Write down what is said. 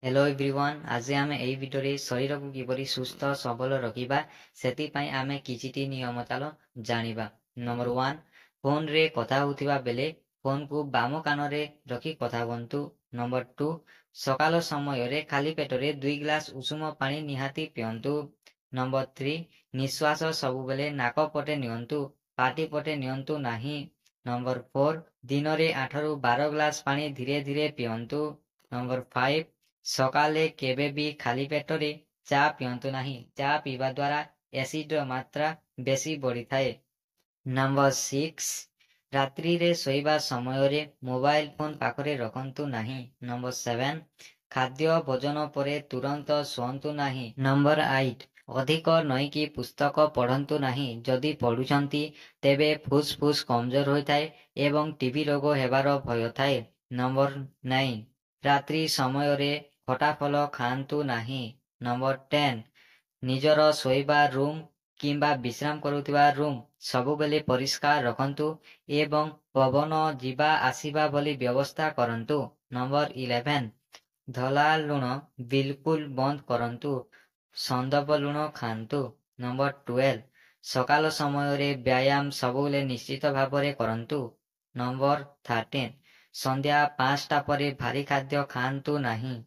Hello everyone, आज आम यही भिडियो शरीर को किपरि सुस्थ सबल रखा से आम किछि नियम चाल जानिबा। नंबर 1, फोन रे कथा होतिबा बेले फोन को बाम कान रे रखी कथा हुंतु। नंबर 2, सकाल समय रे खाली पेटरे 2 ग्लास उषुम पानी निहाती पियंतु। नंबर 3, निश्वास सबु बेले नाक पटे नियंतु, पाटी पटे नियंतु नाही। नंबर 4, दिन रे 8 रु 12 ग्लास पानी धीरे धीरे पियंतु। नंबर 5, सकाले केबे भी खाली पेटरे चा पियंतु नाही, चा पीवा द्वारा एसिड मात्रा बेसी बढ़ी थाए। नंबर 6, रात्रि रे सोइबा समय रे मोबाइल फोन पाखरे रखंतु नाही। नंबर 7, खाद्य भोजन परे तुरंत सोंतु नाही। नंबर 8, अधिक नईकी पुस्तक पढ़ंतु नाही, जदि पढ़ुछंती तेबे फुसफुस कमजोर होइथाए एवं टीबी रोग हेबार भय थाए। नंबर 9, रात्रि समय रे खटा फल खांतु नाही। नंबर 10, निजर सोइबा रूम किंबा विश्राम करुथिबा रूम सबुबेले परिष्कार रखंतु एवं पवन जीवा आसीबा बोली व्यवस्था करंतु। नंबर 11, धला लुण बिल्कुल बंद करंतु, संदप लुण खांतु। नंबर 12, सकाल समय रे व्यायाम सबुबेले निश्चित भावरे करंतु। नंबर 13, संध्या 5टा परे भारी खाद्य खांतु नाही।